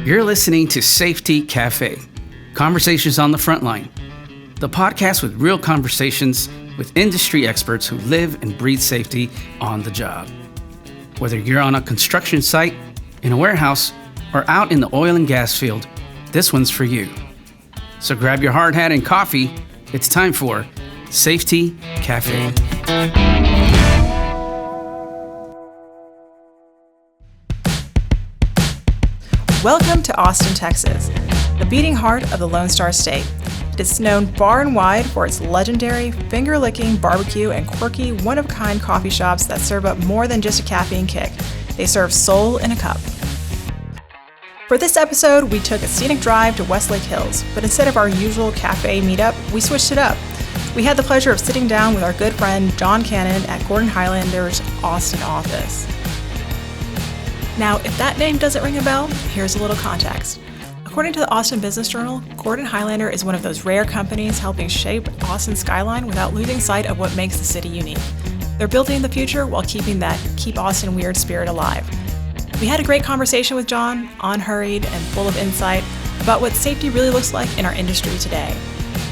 You're listening to Safety Cafe, Conversations on the Frontline, the podcast with real conversations with industry experts who live and breathe safety on the job. Whether you're on a construction site, in a warehouse, or out in the oil and gas field, this one's for you. So grab your hard hat and coffee. It's time for Safety Cafe. Welcome to Austin, Texas, the beating heart of the Lone Star State. It is known far and wide for its legendary, finger-licking barbecue and quirky, one-of-a-kind coffee shops that serve up more than just a caffeine kick. They serve soul in a cup. For this episode, we took a scenic drive to Westlake Hills, but instead of our usual cafe meetup, we switched it up. We had the pleasure of sitting down with our good friend John Cannon at Gordon Highlander's Austin office. Now, if that name doesn't ring a bell, here's a little context. According to the Austin Business Journal, Gordon Highlander is one of those rare companies helping shape Austin's skyline without losing sight of what makes the city unique. They're building the future while keeping that Keep Austin Weird spirit alive. We had a great conversation with John, unhurried and full of insight about what safety really looks like in our industry today.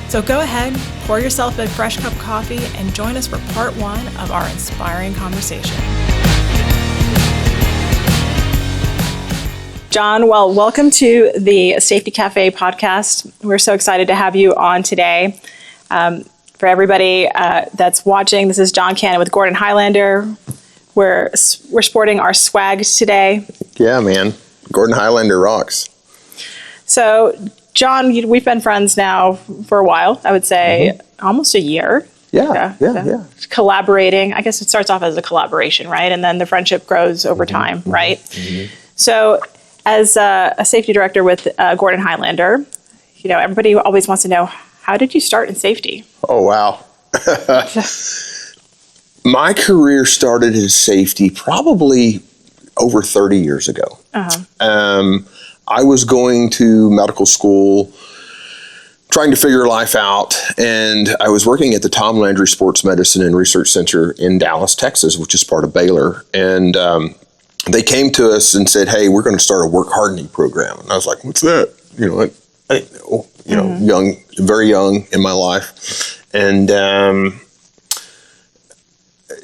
So go ahead, pour yourself a fresh cup of coffee, and join us for part one of our inspiring conversation. John, well, welcome to the Safety Cafe podcast. We're so excited to have you on today. For everybody that's watching, this is John Cannon with Gordon Highlander. We're sporting our swag today. Yeah, man. Gordon Highlander rocks. So, John, we've been friends now for a while. I would say almost a year. Yeah. Collaborating. I guess it starts off as a collaboration, right? And then the friendship grows over time, right? Mm-hmm. So, as a safety director with Gordon Highlander, you know, everybody always wants to know, how did you start in safety? Oh, wow. My career started in safety probably over 30 years ago. I was going to medical school, trying to figure life out, and I was working at the Tom Landry Sports Medicine and Research Center in Dallas, Texas, which is part of Baylor. And they came to us and said, "Hey, we're going to start a work hardening program." And I was like, "What's that?" You know, I didn't know, young, very young in my life. And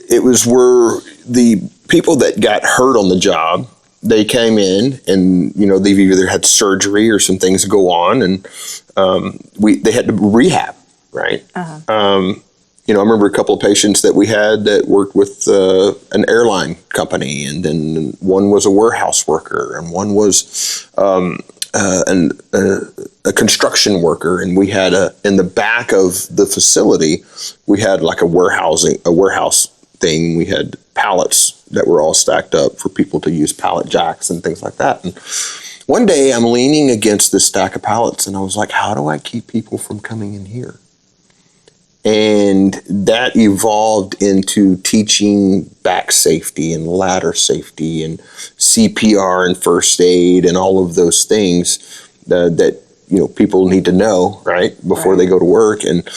it was where the people that got hurt on the job, they came in and, you know, they've either had surgery or some things go on, and they had to rehab, right? You know, I remember a couple of patients that we had that worked with an airline company, and then one was a warehouse worker, and one was a construction worker, and we had in the back of the facility, we had like a warehouse thing. We had pallets that were all stacked up for people to use pallet jacks and things like that. And one day I'm leaning against this stack of pallets, and I was like, how do I keep people from coming in here? And that evolved into teaching back safety and ladder safety and CPR and first aid and all of those things that you know people need to know, right, before they go to work. And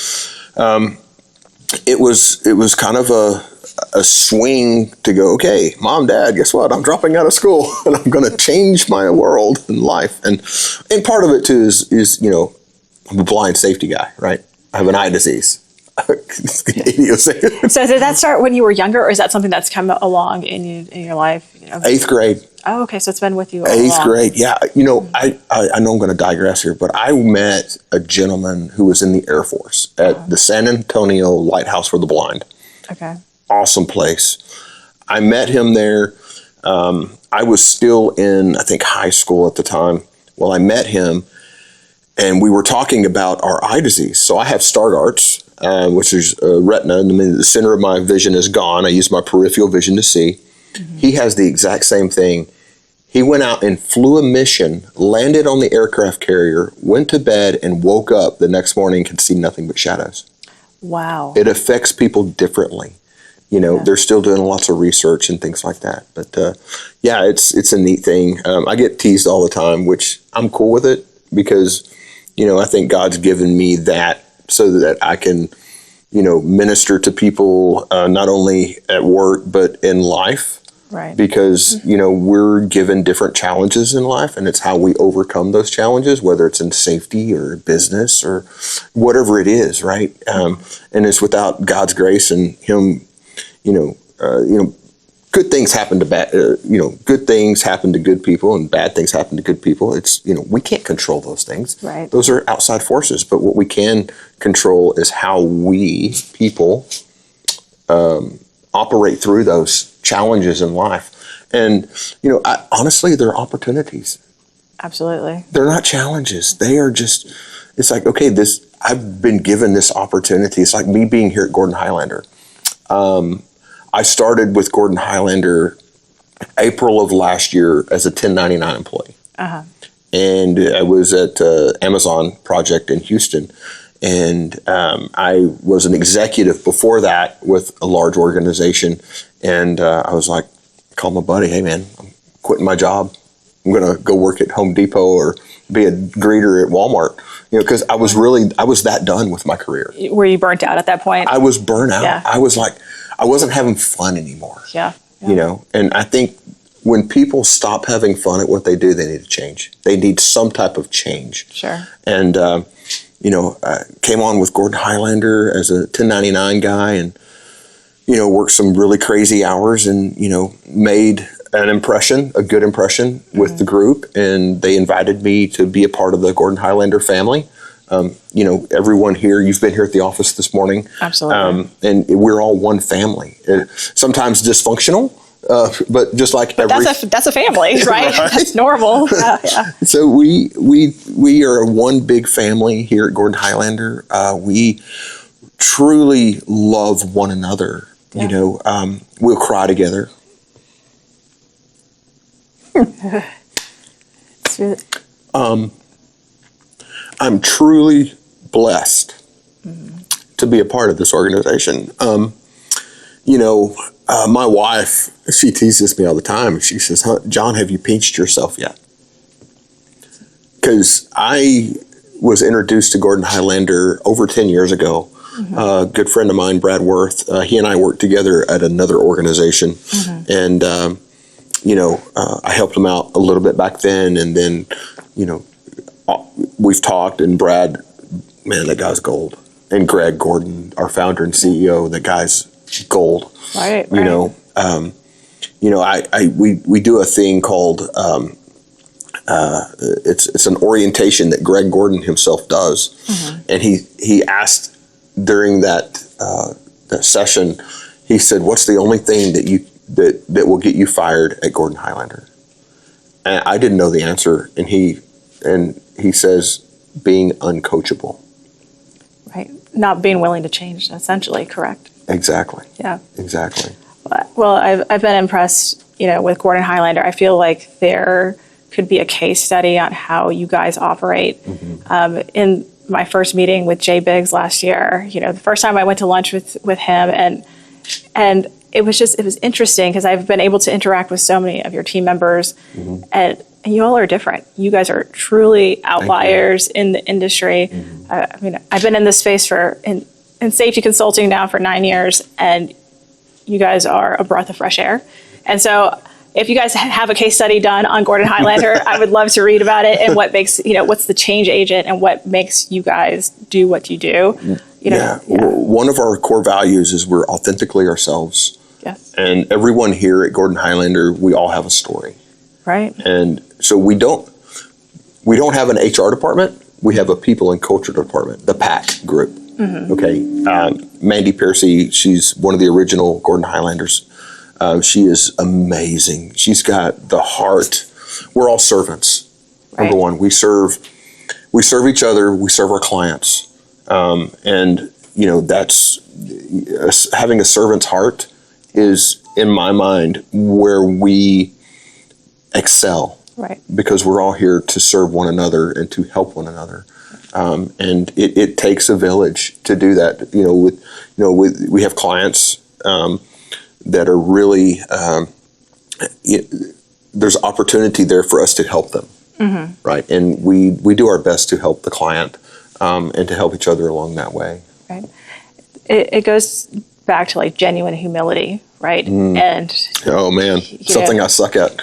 it was kind of a swing to go, okay, Mom, Dad, guess what? I'm dropping out of school and I'm going to change my world and life. And part of it too is you know, I'm a blind safety guy, right? I have an eye disease. So did that start when you were younger, or is that something that's come along in your life? You know? 8th grade. Oh, okay. So it's been with you all 8th along. grade. Yeah. You know, I know I'm going to digress here, but I met a gentleman who was in the Air Force at the San Antonio Lighthouse for the Blind. Okay. Awesome place. I met him there. I was still in, I think, high school at the time. Well, I met him, and we were talking about our eye disease. So I have Stargardt's, which is retina. I mean, the center of my vision is gone. I use my peripheral vision to see. Mm-hmm. He has the exact same thing. He went out and flew a mission, landed on the aircraft carrier, went to bed, and woke up the next morning and could see nothing but shadows. Wow. It affects people differently. You know, they're still doing lots of research and things like that. But yeah, it's a neat thing. I get teased all the time, which I'm cool with it because, you know, I think God's given me that so that I can minister to people, not only at work, but in life. Right. Because, we're given different challenges in life, and it's how we overcome those challenges, whether it's in safety or business or whatever it is, right? And it's without God's grace and Him, good things happen to good things happen to good people, and bad things happen to good people. It's, we can't control those things. Right. Those are outside forces. But what we can control is how we, people, operate through those challenges in life. And, honestly, they're opportunities. Absolutely. They're not challenges. They are just, it's like, okay, I've been given this opportunity. It's like me being here at Gordon Highlander. I started with Gordon Highlander April of last year as a 1099 employee. Uh-huh. And I was at Amazon project in Houston. And I was an executive before that with a large organization. And I was like, call my buddy, hey man, I'm quitting my job. I'm going to go work at Home Depot or be a greeter at Walmart. Because I was that done with my career. Were you burnt out at that point? I was burnt out. Yeah. I was like, I wasn't having fun anymore. Yeah. And I think when people stop having fun at what they do, they need to change. They need some type of change. Sure. And, I came on with Gordon Highlander as a 1099 guy and, worked some really crazy hours and, made an impression, a good impression with the group. And they invited me to be a part of the Gordon Highlander family. Everyone here, you've been here at the office this morning. Absolutely. And we're all one family. Sometimes dysfunctional, but just like that's a family, right? That's normal. Yeah. So we are one big family here at Gordon Highlander. We truly love one another. Yeah. We'll cry together. I'm truly blessed to be a part of this organization. My wife, she teases me all the time. She says, John, have you pinched yourself yet? Because I was introduced to Gordon Highlander over 10 years ago. A good friend of mine, Brad Worth, he and I worked together at another organization. And, I helped him out a little bit back then. And then, we've talked, and Brad, man, that guy's gold. And Greg Gordon, our founder and CEO, that guy's gold. Right. We do a thing called it's an orientation that Greg Gordon himself does, and he asked during that session, he said, "What's the only thing that will get you fired at Gordon Highlander?" And I didn't know the answer, and he says, "Being uncoachable." Right. Not being willing to change, essentially, correct? Exactly. Yeah. Exactly. Well, I've been impressed, with Gordon Highlander. I feel like there could be a case study on how you guys operate. In my first meeting with Jay Biggs last year, the first time I went to lunch with him, and it was interesting because I've been able to interact with so many of your team members, and you all are different. You guys are truly outliers in the industry. I've been in this space in safety consulting now for 9 years, and you guys are a breath of fresh air. And so if you guys have a case study done on Gordon Highlander, I would love to read about it and what makes, what's the change agent and what makes you guys do what you do. One of our core values is we're authentically ourselves. Yes. And everyone here at Gordon Highlander, we all have a story. Right. And so we don't have an HR department. We have a people and culture department, the PAC group. Okay. Mandy Piercy, she's one of the original Gordon Highlanders. She is amazing. She's got the heart. We're all servants. Right. Number one, we serve each other. We serve our clients. And that's having a servant's heart is, in my mind, where we excel. Right. Because we're all here to serve one another and to help one another. And it takes a village to do that. We have clients that are really there's opportunity there for us to help them, right? And we do our best to help the client and to help each other along that way. Right. it goes back to like genuine humility, right? And oh man, something I suck at.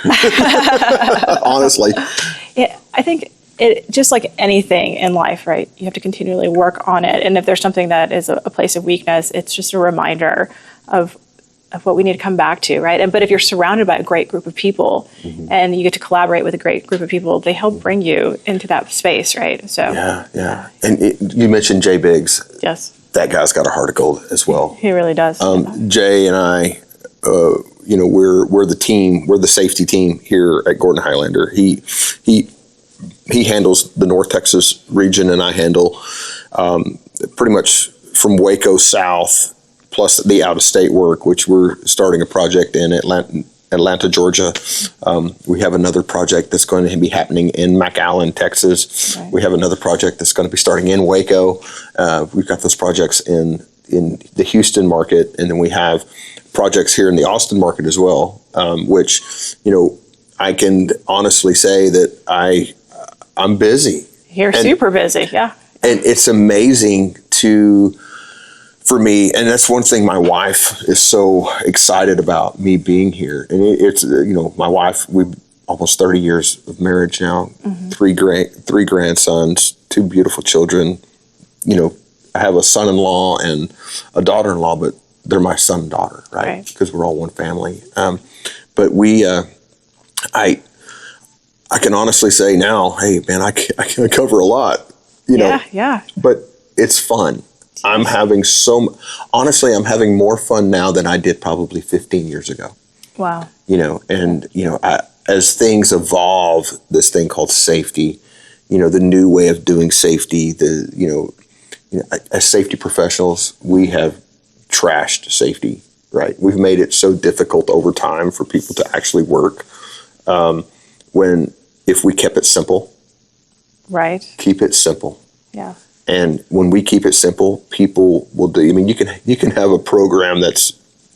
Honestly. Yeah, I think it just like anything in life, right? You have to continually work on it. And if there's something that is a place of weakness, it's just a reminder of what we need to come back to, right? But if you're surrounded by a great group of people and you get to collaborate with a great group of people, they help bring you into that space, right? So yeah. And you mentioned Jay Biggs. Yes. That guy's got a heart of gold as well. He really does. Jay and I, we're the team. We're the safety team here at Gordon Highlander. He handles the North Texas region, and I handle pretty much from Waco south, plus the out-of-state work, which we're starting a project in Atlanta, Georgia. We have another project that's going to be happening in McAllen, Texas. Right. We have another project that's going to be starting in Waco. We've got those projects in the Houston market, and then we have projects here in the Austin market as well, which, I can honestly say that I'm busy. You're super busy, yeah. And it's amazing for me, and that's one thing my wife is so excited about me being here. And it's, my wife, we've almost 30 years of marriage now, three grandsons, 2 beautiful children. I have a son-in-law and a daughter-in-law, but they're my son and daughter, right? Because we're all one family. But I can honestly say now, hey man, I can cover a lot, Yeah. But it's fun. I'm having I'm having more fun now than I did probably 15 years ago. Wow. As things evolve, this thing called safety, the new way of doing safety, as safety professionals, we have trashed safety, right? We've made it so difficult over time for people to actually work. If we kept it simple, right? Keep it simple. Yeah. And when we keep it simple, people will do. I mean, you can have a program that's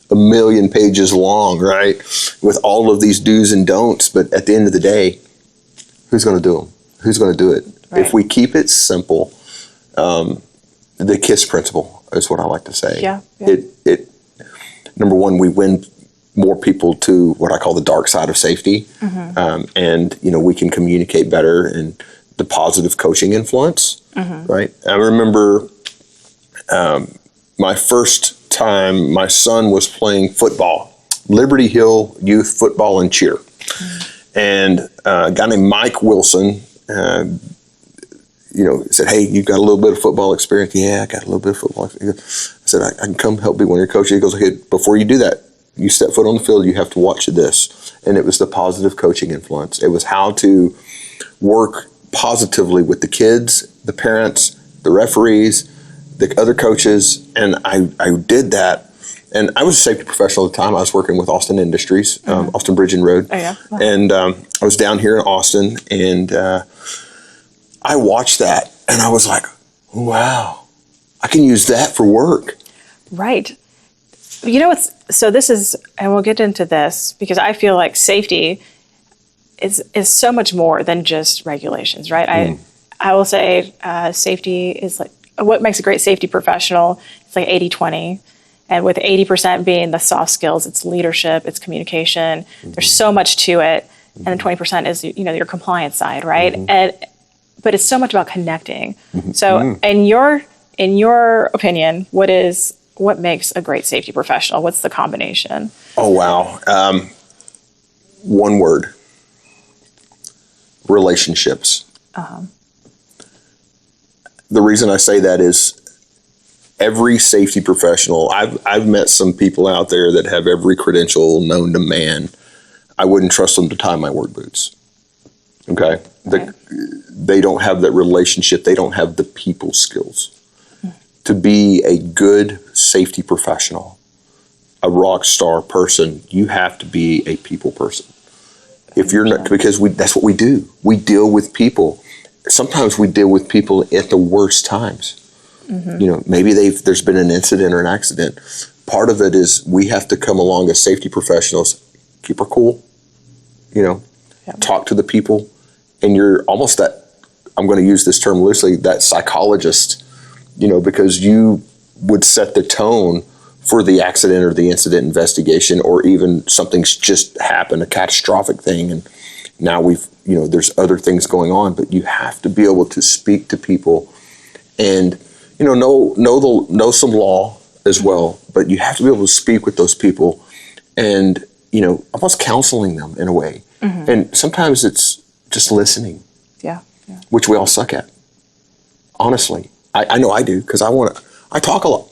1 million pages long, right, with all of these do's and don'ts. But at the end of the day, who's going to do them? Who's going to do it? Right. If we keep it simple, the KISS principle is what I like to say. Yeah. It number one, we win more people to what I call the dark side of safety, and we can communicate better, and the positive coaching influence. Right. I remember my first time my son was playing football, Liberty Hill Youth Football and Cheer. And a guy named Mike Wilson, said, hey, you've got a little bit of football experience. Yeah, I got a little bit of football experience. I said, I can come help be one of your coaches. He goes, okay, before you do that, you step foot on the field, you have to watch this. And it was the positive coaching influence. It was how to work positively with the kids, the parents, the referees, the other coaches, and I did that. And I was a safety professional at the time. I was working with Austin Industries, Austin Bridge and Road. Oh, yeah. Wow. And I was down here in Austin, and I watched that, and I was like, wow, I can use that for work. Right. So this is, and we'll get into this, because I feel like safety is so much more than just regulations, right? I will say safety is like, what makes a great safety professional, it's like 80-20. And with 80% being the soft skills, it's leadership, it's communication. There's so much to it. And then 20% is, your compliance side, right? But it's so much about connecting. So in your opinion, what makes a great safety professional? What's the combination? Oh, wow. One word. Relationships. The reason I say that is every safety professional, I've met some people out there that have every credential known to man. I wouldn't trust them to tie my work boots. Okay? They don't have that relationship. They don't have the people skills. To be a good safety professional, a rock star person, you have to be a people person. If you're not, because that's what we do. We deal with people. Sometimes we deal with people at the worst times. Maybe there's been an incident or an accident. Part of it is we have to come along as safety professionals, keep her cool, talk to the people, and you're almost that, I'm going to use this term loosely, that psychologist, because you would set the tone for the accident or the incident investigation, or even something's just happened, a catastrophic thing, and now there's other things going on. But you have to be able to speak to people and, know some law as well, but you have to be able to speak with those people and, almost counseling them in a way. Mm-hmm. And sometimes it's just listening. Yeah. Which we all suck at. Honestly. I know I do, because I talk a lot.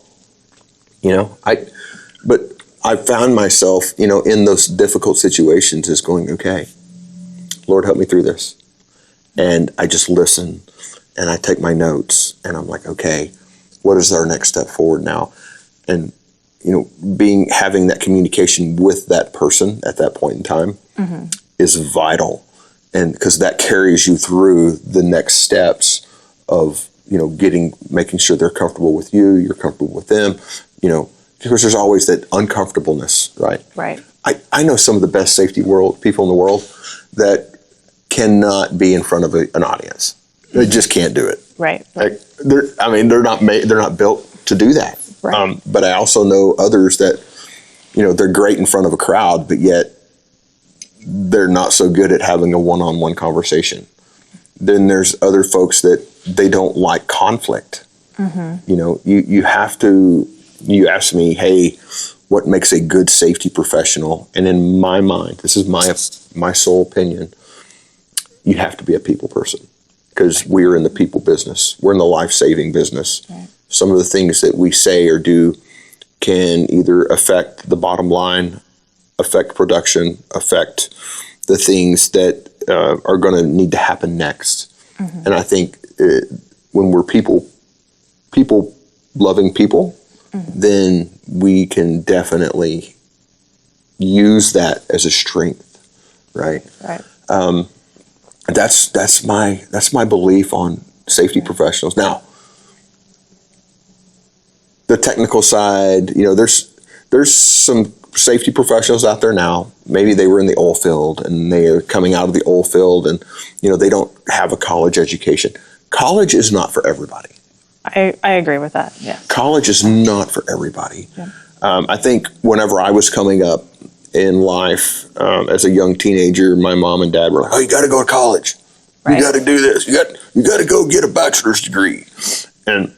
But I found myself, in those difficult situations is going, okay, Lord, help me through this. And I just listen and I take my notes and I'm like, okay, what is our next step forward now? And, having that communication with that person at that point in time mm-hmm. is vital. And because that carries you through the next steps of, making sure they're comfortable with you, you're comfortable with them, because there's always that uncomfortableness, right? Right. I know some of the best safety people in the world that cannot be in front of an audience. They just can't do it. Right. They're not built to do that. Right. But I also know others that, they're great in front of a crowd, but yet they're not so good at having a one-on-one conversation. Then there's other folks that they don't like conflict. Mm-hmm. You have to. You ask me, hey, what makes a good safety professional? And in my mind, this is my sole opinion, you have to be a people person, because we're in the people business. We're in the life-saving business. Right. Some of the things that we say or do can either affect the bottom line, affect production, affect the things that are going to need to happen next. Mm-hmm. And I think when we're people loving people, mm-hmm. then we can definitely use that as a strength, right? Right. That's my belief on safety right. professionals. Now, the technical side, there's some safety professionals out there now. Maybe they were in the oil field and they are coming out of the oil field, and they don't have a college education. College is not for everybody. I agree with that. Yeah. College is not for everybody. Yeah. I think whenever I was coming up in life as a young teenager, my mom and dad were like, "Oh, you got to go to college. Right. You got to do this. You got to go get a bachelor's degree." And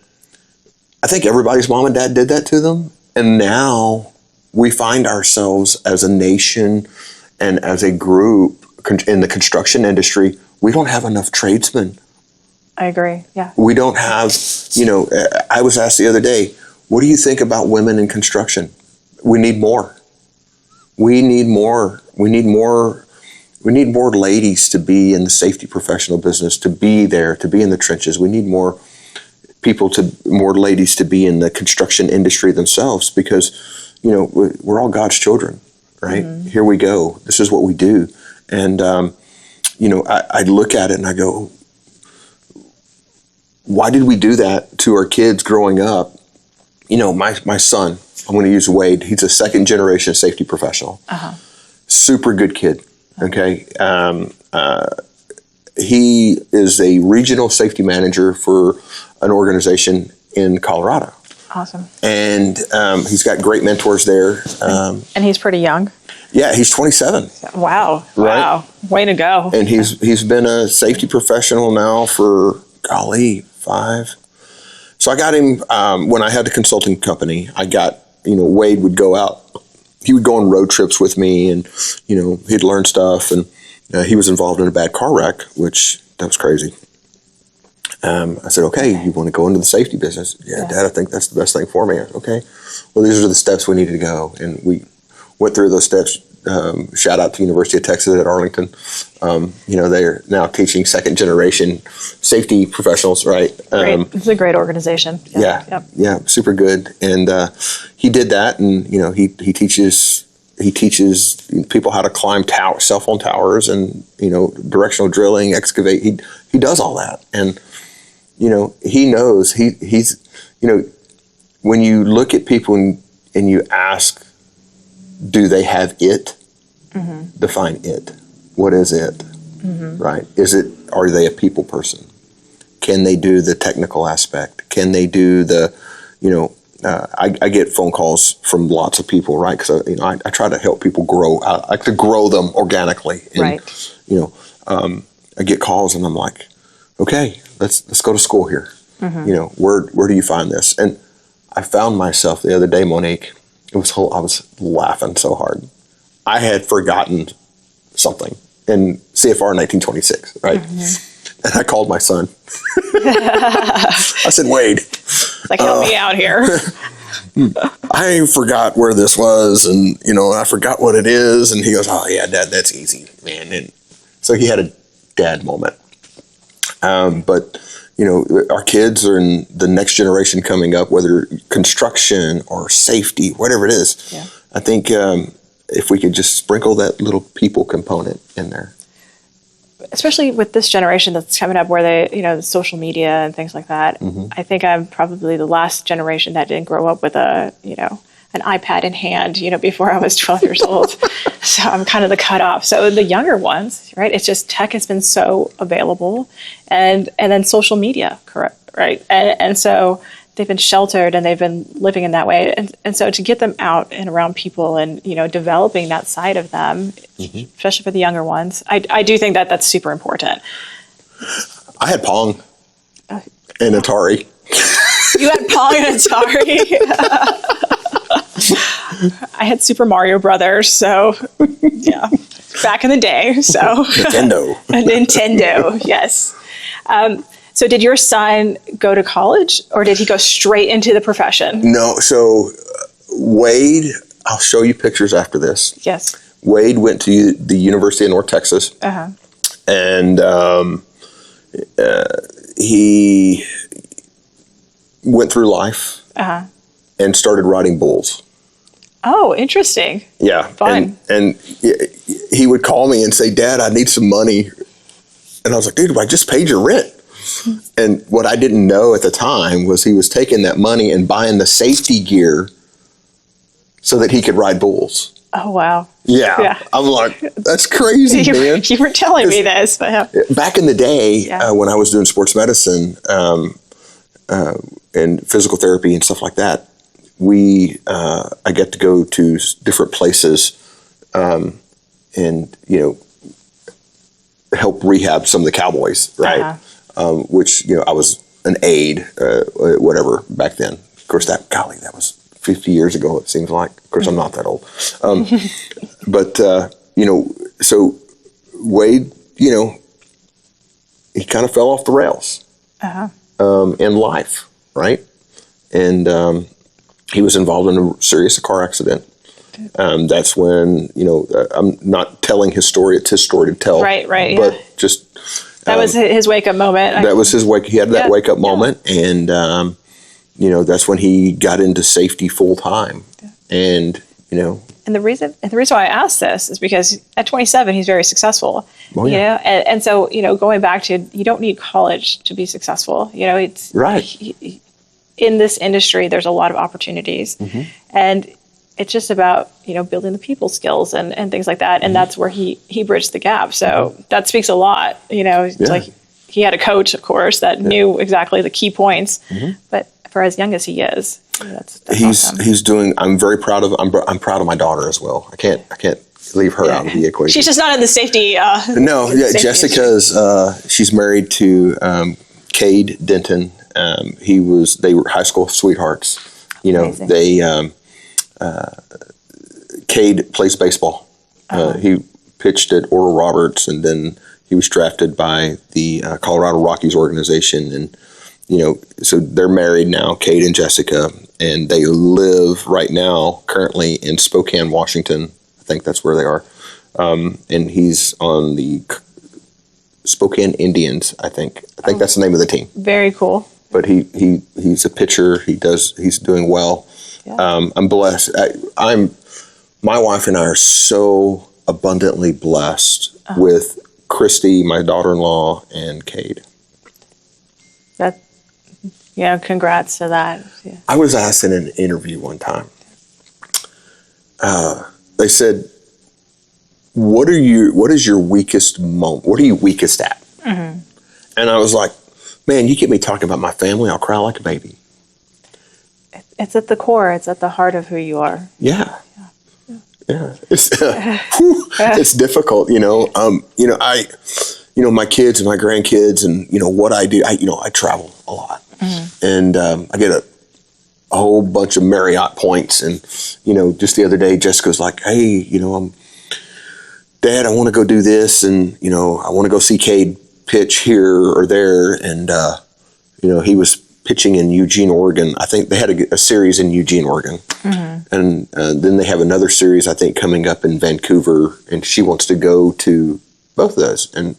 I think everybody's mom and dad did that to them. And now we find ourselves as a nation and as a group in the construction industry, we don't have enough tradesmen. I agree, yeah. We don't have, I was asked the other day, what do you think about women in construction? We need more. We need more ladies to be in the safety professional business, to be there, to be in the trenches. We need more ladies to be in the construction industry themselves, because, we're all God's children, right? Mm-hmm. Here we go. This is what we do. And, I look at it and I go, why did we do that to our kids growing up? My son, I'm going to use Wade. He's a second generation safety professional. Uh-huh. Super good kid. Okay. He is a regional safety manager for an organization in Colorado. Awesome. And he's got great mentors there. And he's pretty young. Yeah, he's 27. Wow. Right? Wow. Way to go. And he's been a safety professional now for, 5. So I got him, when I had the consulting company, Wade would go out. He would go on road trips with me, and, he'd learn stuff. And he was involved in a bad car wreck, which that was crazy. I said, okay, you want to go into the safety business? Yeah, Dad, I think that's the best thing for me. Okay. Well, these are the steps we needed to go. And we went through those steps. Shout out to University of Texas at Arlington. They're now teaching second generation safety professionals, right? It's a great organization. Yeah, super good. And he did that, and he teaches people how to climb cell phone towers, and directional drilling, excavate. He does all that, and he knows he's when you look at people and you ask, do they have it? Mm-hmm. Define it. What is it? Mm-hmm. Right? Are they a people person? Can they do the technical aspect? Can they do I get phone calls from lots of people, right? Because I try to help people grow. I like to grow them organically. And, Right. I get calls and I'm like, okay, let's go to school here. Mm-hmm. Where do you find this? And I found myself the other day, Monique. I was laughing so hard. I had forgotten something in CFR 1926, right? Mm-hmm. And I called my son. I said, Wade, like, help me out here. I forgot where this was, and I forgot what it is. And he goes, oh yeah, Dad, that's easy, man. And so he had a dad moment. But our kids are in the next generation coming up, whether construction or safety, whatever it is. Yeah. I think if we could just sprinkle that little people component in there. Especially with this generation that's coming up where they, the social media and things like that. Mm-hmm. I think I'm probably the last generation that didn't grow up with an iPad in hand, before I was 12 years old. So I'm kind of the cutoff. So the younger ones, right? It's just tech has been so available, and then social media, correct, right? And so they've been sheltered and they've been living in that way. And so to get them out and around people and, developing that side of them, mm-hmm. especially for the younger ones, I do think that that's super important. I had Pong and Atari. You had Pong and Atari? I had Super Mario Brothers, so yeah, back in the day. So Nintendo, yes. So did your son go to college, or did he go straight into the profession? No. So Wade, I'll show you pictures after this. Yes. Wade went to the University of North Texas, and he went through life and started riding bulls. Oh, interesting. Yeah. Fun. And he would call me and say, Dad, I need some money. And I was like, dude, I just paid your rent. And what I didn't know at the time was he was taking that money and buying the safety gear so that he could ride bulls. Oh, wow. Yeah. I'm like, that's crazy, man. You were telling me this. But back in the day, when I was doing sports medicine and physical therapy and stuff like that, I get to go to different places and, help rehab some of the cowboys, right? Which, I was an aide, whatever, back then. Of course, that was 50 years ago, it seems like. Of course, I'm not that old. But, so Wade, he kind of fell off the rails in life, right? And he was involved in a serious car accident. That's when, I'm not telling his story, it's his story to tell. Right, but just... That was his wake-up moment. That was his he had that wake-up moment, and, that's when he got into safety full-time. And, And the reason why I asked this is because at 27, he's very successful. Oh, yeah. And so, going back to, you don't need college to be successful. It's... Right. In this industry, there's a lot of opportunities. Mm-hmm. And it's just about, building the people skills and things like that. And that's where he bridged the gap. So that speaks a lot. It's like he had a coach, of course, that knew exactly the key points. Mm-hmm. But for as young as he is, that's awesome. He's doing. I'm very proud of. I'm proud of my daughter as well. I can't leave her out of the equation. She's just not in the safety. No, Jessica's. She's married to Cade Denton. They were high school sweethearts. Amazing. They. Cade plays baseball. He pitched at Oral Roberts, and then he was drafted by the Colorado Rockies organization. And, so they're married now, Cade and Jessica, and they live right now currently in Spokane, Washington. I think that's where they are. And he's on the Spokane Indians, I think. I think that's the name of the team. Very cool. But he's a pitcher. He's doing well. Yeah. I'm blessed. My wife and I are so abundantly blessed with Christy, my daughter-in-law, and Cade. Congrats to that. Yeah. I was asked in an interview one time. They said, "What is your weakest moment? What are you weakest at?" Mm-hmm. And I was like, "Man, you get me talking about my family, I'll cry like a baby." It's at the core. It's at the heart of who you are. Yeah. It's it's difficult, my kids and my grandkids and, what I do, I travel a lot. And I get a whole bunch of Marriott points. And, just the other day, Jessica's like, hey, Dad, I want to go do this. And, I want to go see Cade pitch here or there. And, he was pitching in Eugene, Oregon. I think they had a series in Eugene, Oregon. And then they have another series, I think, coming up in Vancouver. And she wants to go to both of those. And,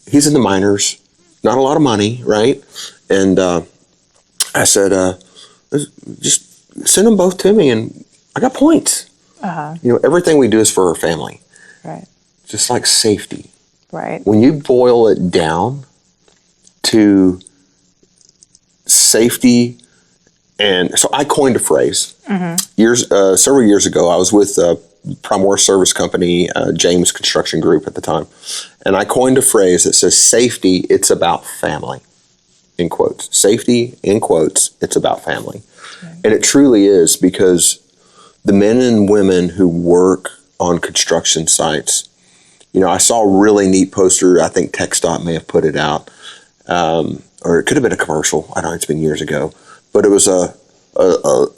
he's in the minors, not a lot of money, right? And I said, just send them both to me, and I got points. Everything we do is for our family. Right. Just like safety. Right. When you boil it down to safety, and so I coined a phrase. Several years ago, I was with Primor Service Company, James Construction Group at the time, and I coined a phrase that says, safety, it's about family, in quotes. Safety, in quotes, it's about family. And it truly is, because the men and women who work on construction sites, I saw a really neat poster. I think TxDOT may have put it out, or it could have been a commercial. I don't know, it's been years ago. But it was a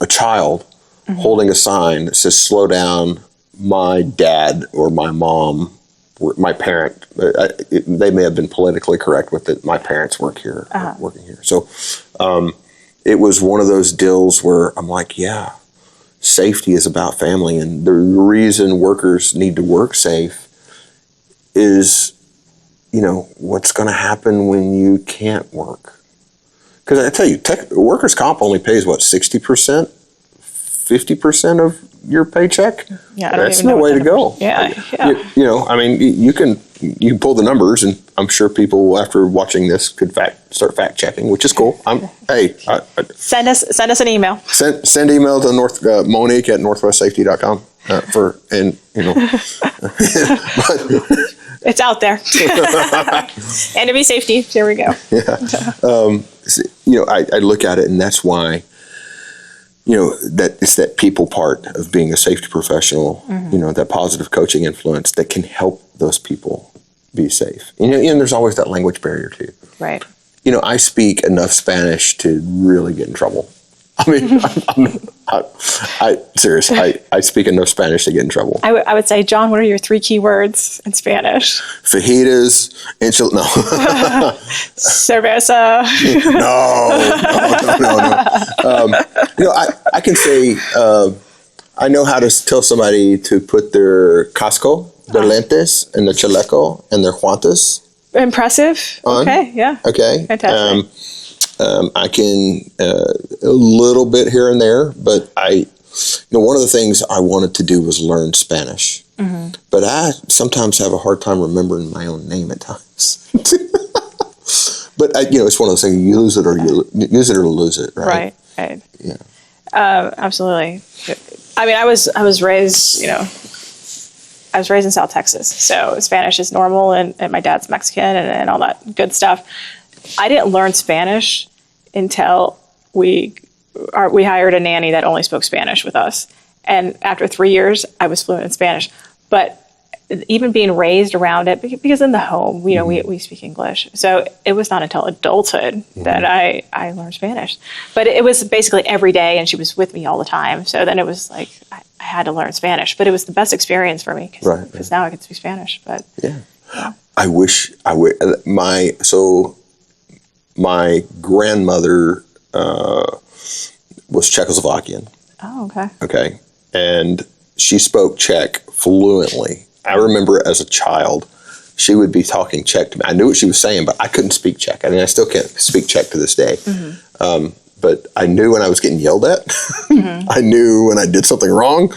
child holding a sign that says, slow down, my dad or my mom, my parent, they may have been politically correct with it, my parents working here. So it was one of those deals where I'm like, yeah, safety is about family. And the reason workers need to work safe is, what's going to happen when you can't work. Because I tell you, workers' comp only pays, 60%, 50% of your paycheck? Yeah, that's no way to go. Yeah. You can pull the numbers, and I'm sure people after watching this could start fact checking, which is cool. Send us an email. Send email to Monique at northwestsafety.com it's out there. And to be safety, here we go. I look at it, and that's why, that it's that people part of being a safety professional, that positive coaching influence that can help those people be safe. And there's always that language barrier too. Right. I speak enough Spanish to really get in trouble. I mean, seriously, I speak enough Spanish to get in trouble. I would say, John, what are your 3 key words in Spanish? Fajitas, no. Cerveza. No. I can say, I know how to tell somebody to put their casco, their lentes, and their chaleco, and their guantes. Impressive. On. Okay, yeah. Okay. Fantastic. I can a little bit here and there, but one of the things I wanted to do was learn Spanish. But I sometimes have a hard time remembering my own name at times. But it's one of those things: you use it or lose it, right? Right. Yeah. Absolutely. I mean, I was raised, I was raised in South Texas, so Spanish is normal, and my dad's Mexican and all that good stuff. I didn't learn Spanish until we hired a nanny that only spoke Spanish with us. And after 3 years, I was fluent in Spanish. But even being raised around it, because in the home, we speak English. So it was not until adulthood that I learned Spanish. But it was basically every day, and she was with me all the time. So then it was like I had to learn Spanish. But it was the best experience for me, because now I can speak Spanish. But yeah. I wish I would. My grandmother was Czechoslovakian. Oh, okay. Okay. And she spoke Czech fluently. I remember as a child, she would be talking Czech to me. I knew what she was saying, but I couldn't speak Czech. I mean, I still can't speak Czech to this day. But I knew when I was getting yelled at. I knew when I did something wrong.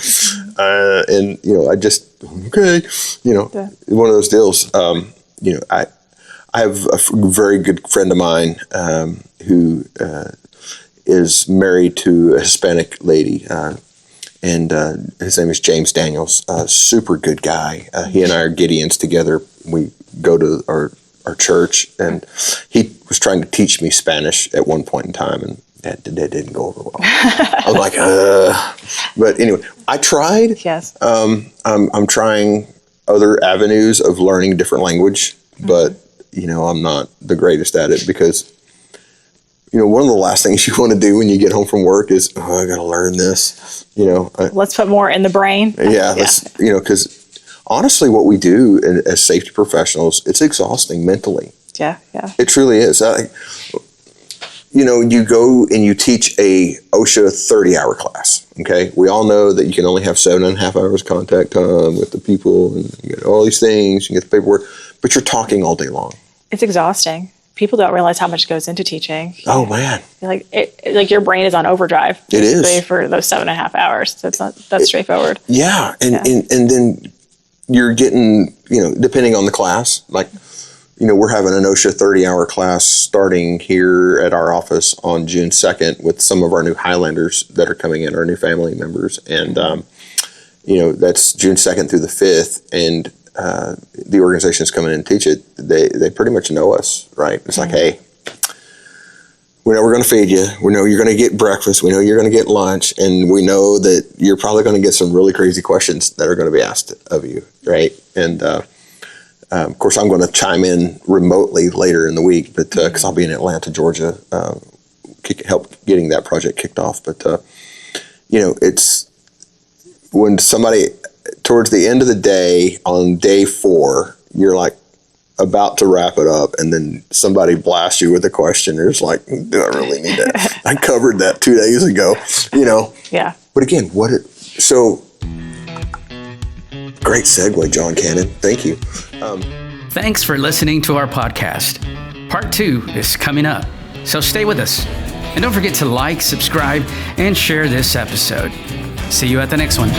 And, I just, okay, one of those deals. I have a very good friend of mine who is married to a Hispanic lady, and his name is James Daniels. Super good guy. He and I are Gideons together. We go to our church, and he was trying to teach me Spanish at one point in time, and that didn't go over well. I was like, but anyway, I tried. Yes. I'm trying other avenues of learning different language, but I'm not the greatest at it because, one of the last things you want to do when you get home from work is, I got to learn this, Let's put more in the brain. Yeah. Because honestly, what we do as safety professionals, it's exhausting mentally. Yeah. It truly is. You go and you teach a OSHA 30-hour class, okay? We all know that you can only have 7.5 hours contact time with the people and you get all these things, you get the paperwork, but you're talking all day long. It's exhausting. People don't realize how much goes into teaching. Oh, man. Like your brain is on overdrive. It is. For those 7.5 hours. So it's not that straightforward. Yeah. And then you're getting, depending on the class, like, we're having an OSHA 30-hour class starting here at our office on June 2nd with some of our new Highlanders that are coming in, our new family members. And, that's June 2nd through the 5th. And the organizations come in and teach it. They pretty much know us, right? It's like, hey, we know we're going to feed you. We know you're going to get breakfast. We know you're going to get lunch. And we know that you're probably going to get some really crazy questions that are going to be asked of you, right? And, of course, I'm going to chime in remotely later in the week, but because I'll be in Atlanta, Georgia, help getting that project kicked off. But it's when somebody towards the end of the day on day 4, you're like about to wrap it up, and then somebody blasts you with a question. It's like, do I really need that? I covered that 2 days ago. Yeah. But again, great segue, John Cannon. Thank you. Thanks for listening to our podcast. Part 2 is coming up, so stay with us. And don't forget to like, subscribe, and share this episode. See you at the next one.